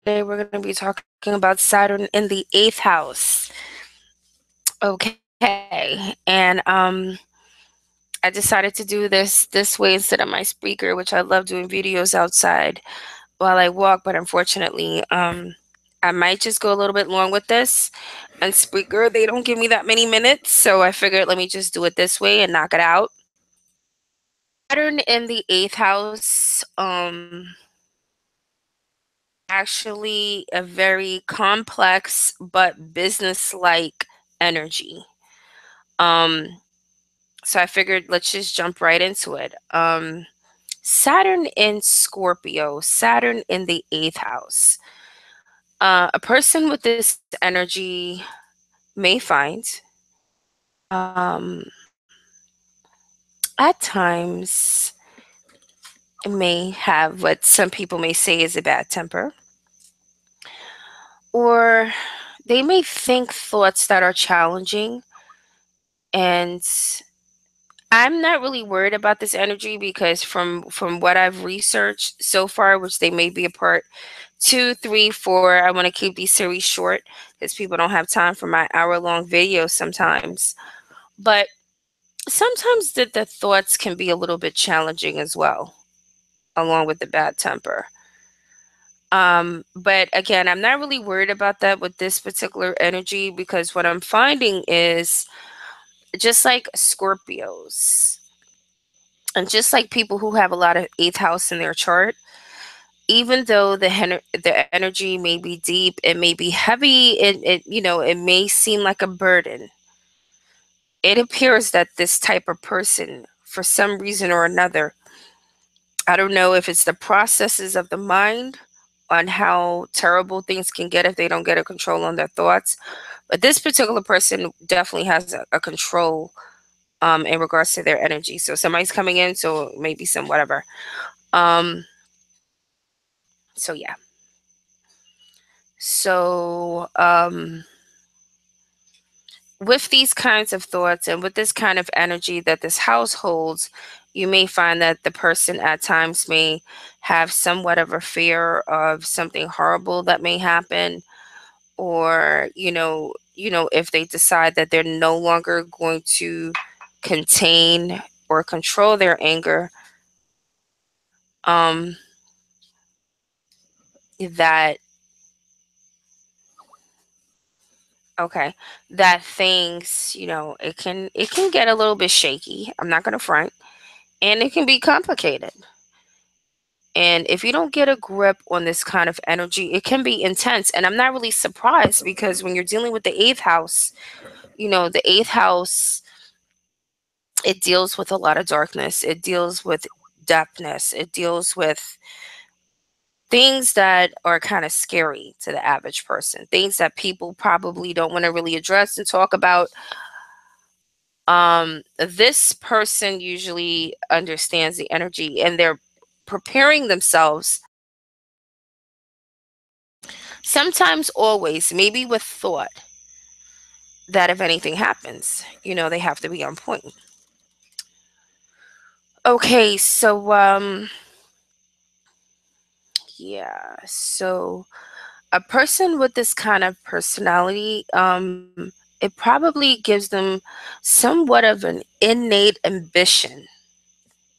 Today we're going to be talking about Saturn in the eighth house. Okay, and I decided to do this way instead of my speaker, which I love doing videos outside while I walk, but unfortunately, I might just go a little bit long with this. And speaker, they don't give me that many minutes, so I figured let me just do it this way and knock it out. Saturn in the eighth house, actually a very complex but business-like energy. Um, so I figured let's just jump right into it. Saturn in Scorpio, Saturn in the eighth house. A person with this energy may find um, at times may have what some people may say is a bad temper, or they may think thoughts that are challenging. And I'm not really worried about this energy because from what I've researched so far, which they may be a part two, three, four. I want to keep these series short because people don't have time for my hour-long videos sometimes. But sometimes the thoughts can be a little bit challenging as well, along with the bad temper. But again, I'm not really worried about that with this particular energy because what I'm finding is just like Scorpios and just like people who have a lot of eighth house in their chart, even though the energy may be deep, it may be heavy, it may seem like a burden. It appears that this type of person, for some reason or another, I don't know if it's the processes of the mind on how terrible things can get if they don't get a control on their thoughts. But this particular person definitely has a control in regards to their energy. So somebody's coming in, so maybe some whatever. Um, so yeah. So with these kinds of thoughts and with this kind of energy that this house holds, you may find that the person at times may have somewhat of a fear of something horrible that may happen, or if they decide that they're no longer going to contain or control their anger, um that okay, that things, it can get a little bit shaky. I'm not going to front, and it can be complicated. And if you don't get a grip on this kind of energy, it can be intense. And I'm not really surprised because when you're dealing with the eighth house, the eighth house, it deals with a lot of darkness. It deals with depthness. It deals with things that are kind of scary to the average person, things that people probably don't want to really address and talk about. This person usually understands the energy and they're preparing themselves. Sometimes, always, maybe with thought that if anything happens, they have to be on point. Okay, so yeah, so a person with this kind of personality, it probably gives them somewhat of an innate ambition,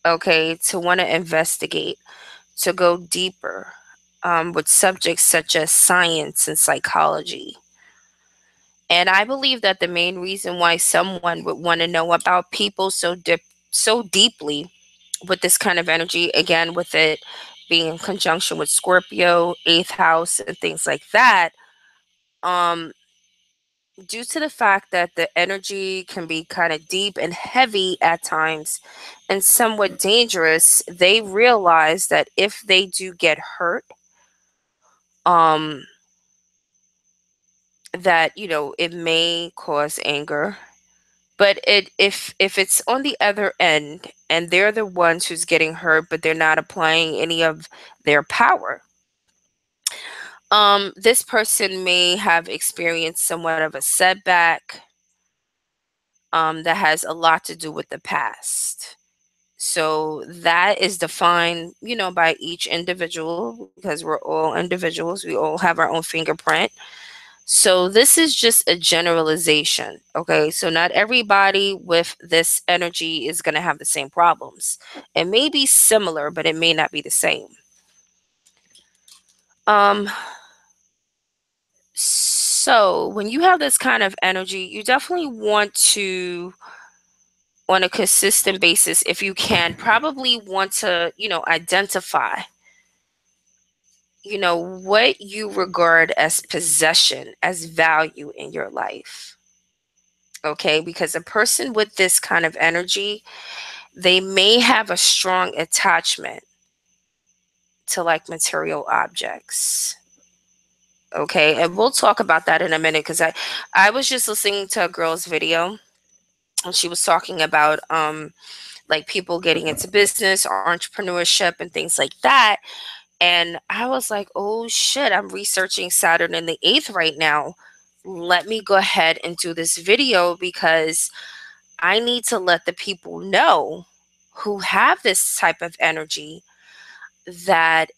okay, to want to investigate, to go deeper, with subjects such as science and psychology. And I believe that the main reason why someone would want to know about people so deeply with this kind of energy, again, with it being in conjunction with Scorpio, eighth house, and things like that, um, due to the fact that the energy can be kind of deep and heavy at times and somewhat dangerous, they realize that if they do get hurt, um, that it may cause anger. But if it's on the other end and they're the ones who's getting hurt, but they're not applying any of their power, this person may have experienced somewhat of a setback, that has a lot to do with the past. So that is defined, by each individual because we're all individuals. We all have our own fingerprint. So this is just a generalization. Okay. So not everybody with this energy is going to have the same problems. It may be similar, but it may not be the same. Um, so when you have this kind of energy, you definitely want to, on a consistent basis, if you can, probably want to, identify, what you regard as possession, as value in your life. Okay. Because a person with this kind of energy, they may have a strong attachment to like material objects. Okay. And we'll talk about that in a minute because I was just listening to a girl's video and she was talking about like people getting into business or entrepreneurship and things like that. And I was like, oh shit, I'm researching Saturn in the eighth right now. Let me go ahead and do this video because I need to let the people know who have this type of energy that,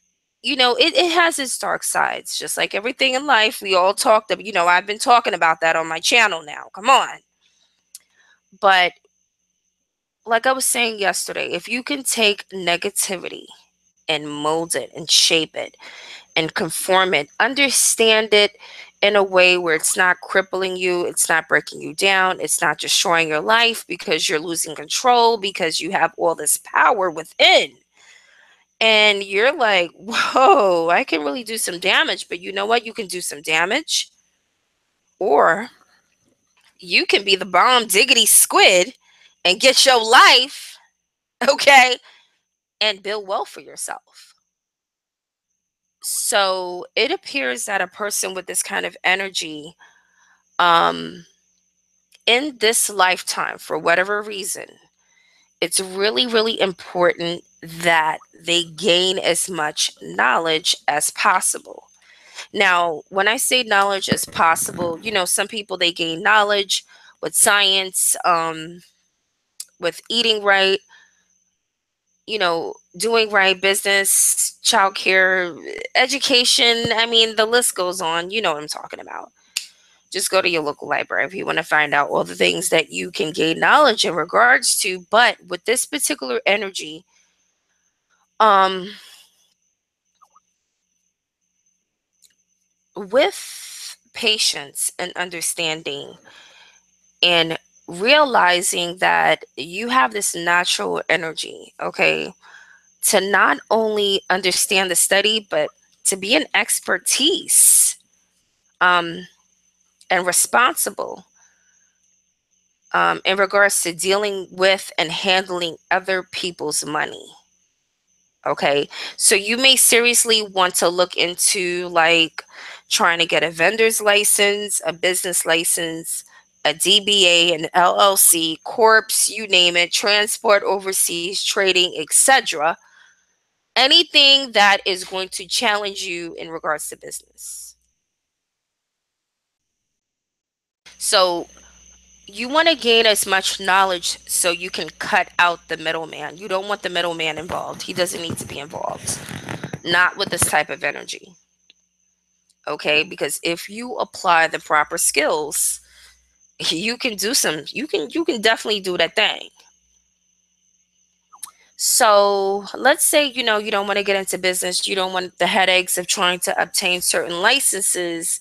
it has its dark sides, just like everything in life. We all talked about, I've been talking about that on my channel now. Come on. But like I was saying yesterday, if you can take negativity and mold it and shape it and conform it, understand it in a way where it's not crippling you, it's not breaking you down, it's not destroying your life because you're losing control because you have all this power within. And you're like, whoa, I can really do some damage. But you know what? You can do some damage, or you can be the bomb diggity squid and get your life, okay, and build wealth for yourself. So it appears that a person with this kind of energy, um, in this lifetime, for whatever reason, it's really, really important that they gain as much knowledge as possible. Now, when I say knowledge as possible, some people they gain knowledge with science, with eating right, doing right, business, childcare, education. I mean, the list goes on. You know what I'm talking about. Just go to your local library if you want to find out all the things that you can gain knowledge in regards to. But with this particular energy, um, with patience and understanding and realizing that you have this natural energy, okay, to not only understand the study, but to be an expertise, um, and responsible, in regards to dealing with and handling other people's money. Okay. So you may seriously want to look into like trying to get a vendor's license, a business license, a DBA, an LLC, corps, you name it, transport overseas, trading, etc. Anything that is going to challenge you in regards to business. So you want to gain as much knowledge so you can cut out the middleman. You don't want the middleman involved. He doesn't need to be involved. Not with this type of energy. Okay? Because if you apply the proper skills, you can definitely do that thing. So let's say, you don't want to get into business. You don't want the headaches of trying to obtain certain licenses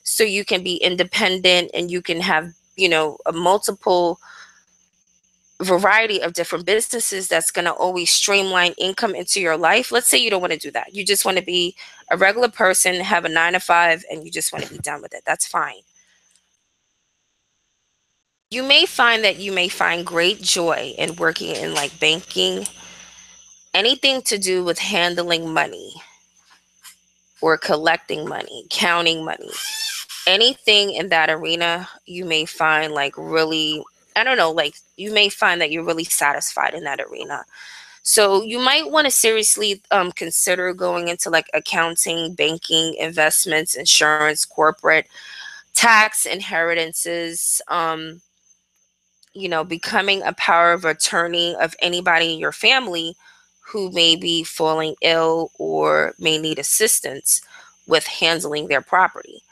so you can be independent and you can have, a multiple variety of different businesses that's going to always streamline income into your life. Let's say you don't want to do that. You just want to be a regular person, have a 9 to 5, and you just want to be done with it. That's fine. You may find that you may find great joy in working in like banking, anything to do with handling money or collecting money, counting money, anything in that arena. You may find like really, I don't know, like you may find that you're really satisfied in that arena. So you might want to seriously consider going into like accounting, banking, investments, insurance, corporate, tax, inheritances, becoming a power of attorney of anybody in your family who may be falling ill or may need assistance with handling their property.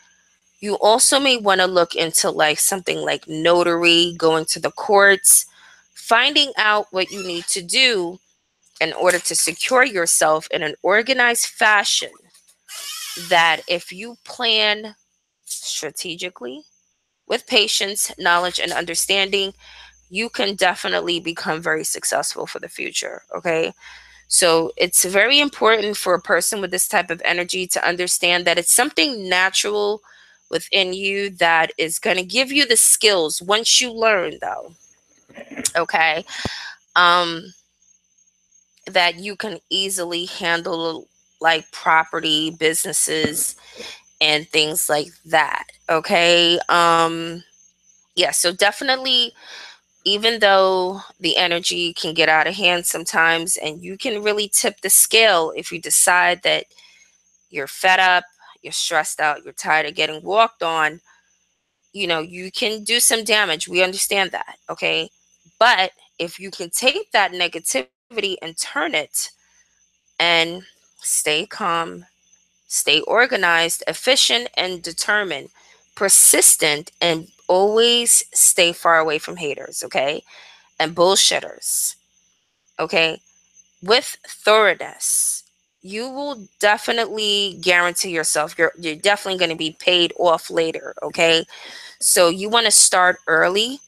You also may want to look into like something like notary, going to the courts, finding out what you need to do in order to secure yourself in an organized fashion that if you plan strategically with patience, knowledge, and understanding, you can definitely become very successful for the future. Okay. So it's very important for a person with this type of energy to understand that it's something natural within you that is going to give you the skills once you learn, though. Okay. Um, that you can easily handle like property, businesses, and things like that. Okay. Yeah. So definitely, even though the energy can get out of hand sometimes, and you can really tip the scale if you decide that you're fed up, you're stressed out, you're tired of getting walked on, you can do some damage. We understand that. Okay. But if you can take that negativity and turn it and stay calm, stay organized, efficient, and determined, persistent, and always stay far away from haters. Okay. And bullshitters. Okay. With thoroughness, you will definitely guarantee yourself you're definitely going to be paid off later. Okay. So you want to start early.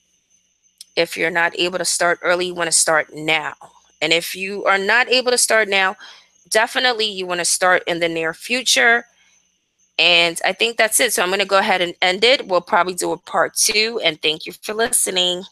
If you're not able to start early, you want to start now. And if you are not able to start now, definitely you want to start in the near future. And I think that's it. So I'm going to go ahead and end it. We'll probably do a part two. And thank you for listening.